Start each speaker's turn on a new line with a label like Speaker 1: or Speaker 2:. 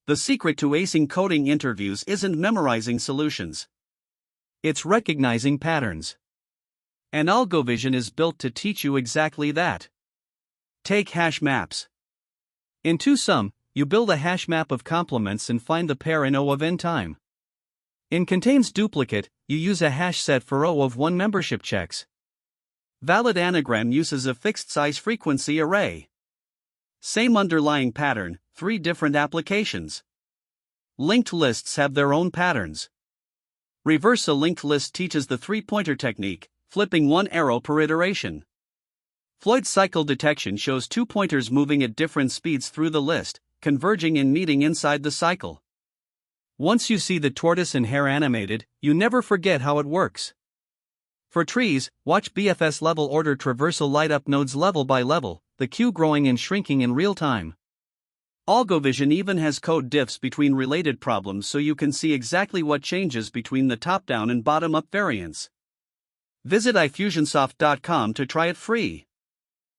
Speaker 1: The secret to acing coding interviews isn't memorizing solutions. It's recognizing patterns. And AlgoVision is built to teach you exactly that. Take hash maps. In TwoSum, you build a hash map of complements and find the pair in O of n time. In contains duplicate, you use a hash set for O of 1 membership checks. Valid anagram uses a fixed size frequency array. Same underlying pattern, 3 different applications. Linked lists have their own patterns. Reverse a linked list teaches the 3-pointer technique, flipping 1 arrow per iteration. Floyd cycle detection shows 2 pointers moving at different speeds through the list, converging and meeting inside the cycle. Once you see the tortoise and hare animated, you never forget how it works. For trees, watch BFS level order traversal light up nodes level by level, the queue growing and shrinking in real time. AlgoVision even has code diffs between related problems so you can see exactly what changes between the top-down and bottom-up variants. Visit ifusionsoft.com to try it free.